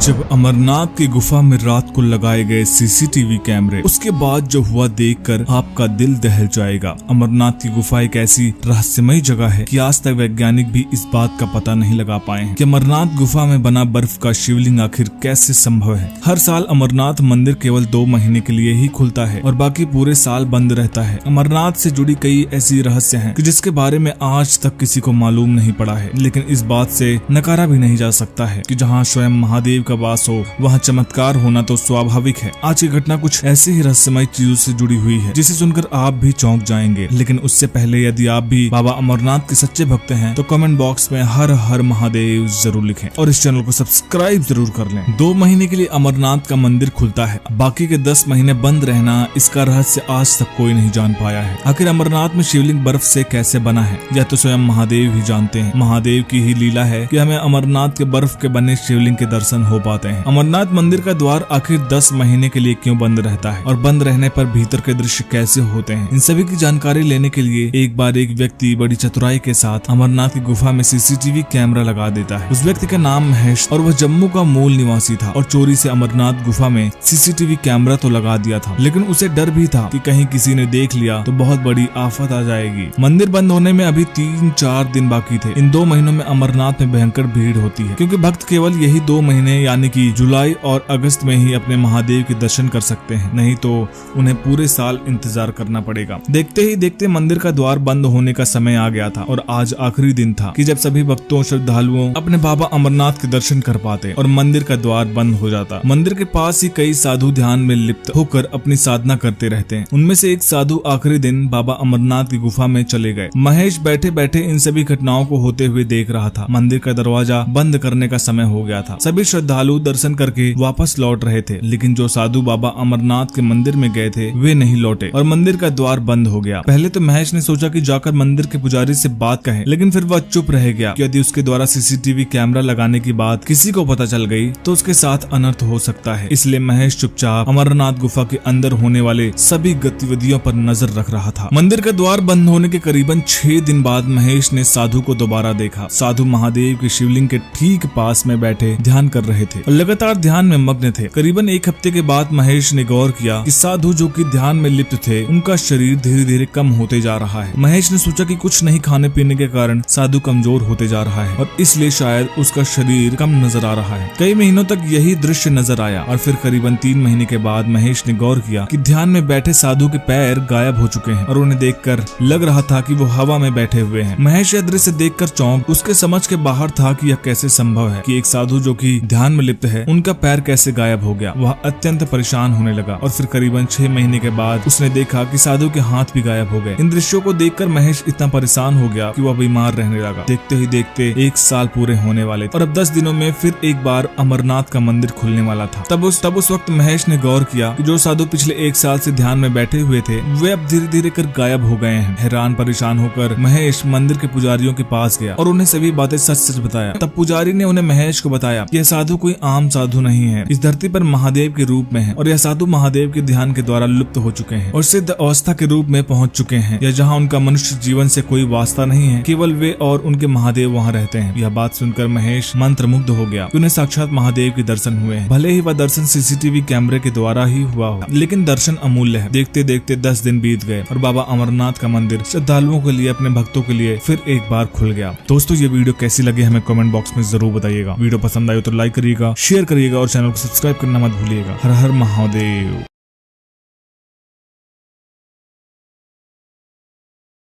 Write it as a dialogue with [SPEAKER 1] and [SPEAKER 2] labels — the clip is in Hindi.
[SPEAKER 1] जब अमरनाथ की गुफा में रात को लगाए गए सीसीटीवी कैमरे, उसके बाद जो हुआ देखकर आपका दिल दहल जाएगा। अमरनाथ की गुफा एक ऐसी रहस्यमयी जगह है कि आज तक वैज्ञानिक भी इस बात का पता नहीं लगा पाए हैं कि अमरनाथ गुफा में बना बर्फ का शिवलिंग आखिर कैसे संभव है। हर साल अमरनाथ मंदिर केवल 2 महीने के लिए ही खुलता है और बाकी पूरे साल बंद रहता है। अमरनाथ से जुड़ी कई ऐसी रहस्य हैं कि जिसके बारे में आज तक किसी को मालूम नहीं पड़ा है, लेकिन इस बात से नकारा भी नहीं जा सकता है कि जहाँ स्वयं महादेव का वास हो वहाँ चमत्कार होना तो स्वाभाविक है। आज की घटना कुछ ऐसी ही रहस्यमय चीजों से जुड़ी हुई है जिसे सुनकर आप भी चौंक जाएंगे। लेकिन उससे पहले यदि आप भी बाबा अमरनाथ के सच्चे भक्त हैं तो कमेंट बॉक्स में हर हर महादेव जरूर लिखें और इस चैनल को सब्सक्राइब जरूर कर लें। 2 महीने के लिए अमरनाथ का मंदिर खुलता है, बाकी के 10 महीने बंद रहना, इसका रहस्य आज तक कोई नहीं जान पाया है। आखिर अमरनाथ में शिवलिंग बर्फ से कैसे बना है यह तो स्वयं महादेव ही जानते हैं। महादेव की ही लीला है कि हमें अमरनाथ के बर्फ के बने शिवलिंग के दर्शन हो पाते हैं। अमरनाथ मंदिर का द्वार आखिर 10 महीने के लिए क्यों बंद रहता है और बंद रहने पर भीतर के दृश्य कैसे होते हैं, इन सभी की जानकारी लेने के लिए एक बार एक व्यक्ति बड़ी चतुराई के साथ अमरनाथ की गुफा में सीसीटीवी कैमरा लगा देता है। उस व्यक्ति का नाम महेश और वह जम्मू का मूल निवासी था और चोरी से अमरनाथ गुफा में सीसीटीवी कैमरा तो लगा दिया था, लेकिन उसे डर भी था कि कहीं किसी ने देख लिया तो बहुत बड़ी आफत आ जाएगी। मंदिर बंद होने में अभी 3-4 दिन बाकी थे। इन 2 महीनों में अमरनाथ में भयंकर भीड़ होती है क्योंकि भक्त केवल यही 2 महीने यानी कि जुलाई और अगस्त में ही अपने महादेव के दर्शन कर सकते हैं, नहीं तो उन्हें पूरे साल इंतजार करना पड़ेगा। देखते ही देखते मंदिर का द्वार बंद होने का समय आ गया था और आज आखिरी दिन था कि जब सभी भक्तों श्रद्धालुओं अपने बाबा अमरनाथ के दर्शन कर पाते और मंदिर का द्वार बंद हो जाता। मंदिर के पास ही कई साधु ध्यान में लिप्त होकर अपनी साधना करते रहते हैं। उनमें से एक साधु आखिरी दिन बाबा अमरनाथ की गुफा में चले गए। महेश बैठे बैठे इन सभी घटनाओं को होते हुए देख रहा था। मंदिर का दरवाजा बंद करने का समय हो गया था। सभी श्रद्धालु दर्शन करके वापस लौट रहे थे, लेकिन जो साधु बाबा अमरनाथ के मंदिर में गए थे वे नहीं लौटे और मंदिर का द्वार बंद हो गया। पहले तो महेश ने सोचा कि जाकर मंदिर के पुजारी से बात कहे, लेकिन फिर वह चुप रह गया कि यदि उसके द्वारा सीसीटीवी कैमरा लगाने की बात किसी को पता चल गई तो उसके साथ अनर्थ हो सकता है। इसलिए महेश चुपचाप अमरनाथ गुफा के अंदर होने वाले सभी गतिविधियों पर नजर रख रहा था। मंदिर का द्वार बंद होने के करीबन 6 दिन बाद महेश ने साधु को दोबारा देखा। साधु महादेव के शिवलिंग के ठीक पास में बैठे ध्यान कर रहे थे और लगातार ध्यान में मग्न थे। करीबन 1 हफ्ते के बाद महेश ने गौर किया कि साधु जो कि ध्यान में लिप्त थे उनका शरीर धीरे धीरे कम होते जा रहा है। महेश ने सोचा कि कुछ नहीं खाने पीने के कारण साधु कमजोर होते जा रहा है और इसलिए शायद उसका शरीर कम नजर आ रहा है। कई महीनों तक यही दृश्य नजर आया और फिर करीबन 3 महीने के बाद महेश ने गौर किया कि ध्यान में बैठे साधु के पैर गायब हो चुके हैं और उन्हें देखकर लग रहा था कि वो हवा में बैठे हुए हैं। महेश यह दृश्य देखकर चौंक उसके समझ के बाहर था कि यह कैसे संभव है कि एक साधु जो कि ध्यान में लिप्त है उनका पैर कैसे गायब हो गया। वह अत्यंत परेशान होने लगा और फिर करीबन 6 महीने के बाद उसने देखा कि साधु के हाथ भी गायब हो गए। इन दृश्यों को देखकर महेश इतना परेशान हो गया कि वह बीमार रहने लगा। देखते ही देखते 1 साल पूरे होने वाले और अब 10 दिनों में फिर एक बार अमरनाथ का मंदिर खुलने वाला था। तब उस वक्त महेश ने गौर किया कि जो साधु पिछले 1 साल से ध्यान में बैठे हुए थे वे अब धीरे धीरे कर गायब हो गए हैं। हैरान परेशान होकर महेश मंदिर के पुजारियों के पास गया और उन्हें सभी बातें सच सच बताया। तब पुजारी ने उन्हें महेश को बताया कि यह साधु कोई आम साधु नहीं है, इस धरती पर महादेव के रूप में है और यह साधु महादेव के ध्यान के द्वारा लुप्त हो चुके हैं और सिद्ध अवस्था के रूप में पहुंच चुके हैं। यह जहाँ उनका मनुष्य जीवन से कोई वास्ता नहीं है, केवल वे और उनके महादेव वहाँ रहते हैं। यह बात सुनकर महेश मंत्रमुग्ध हो गया। उन्हें साक्षात महादेव के दर्शन हुए हैं। भले ही वह दर्शन सीसीटीवी कैमरे के द्वारा ही हुआ हो, लेकिन दर्शन अमूल्य है। देखते देखते 10 दिन बीत गए और बाबा अमरनाथ का मंदिर श्रद्धालुओं के लिए, अपने भक्तों के लिए फिर एक बार खुल गया। दोस्तों ये वीडियो कैसी लगी हमें कमेंट बॉक्स में जरूर बताइएगा। वीडियो पसंद आए तो लाइक करिएगा, शेयर करिएगा और चैनल को सब्सक्राइब करना मत भूलिएगा। हर हर महादेव।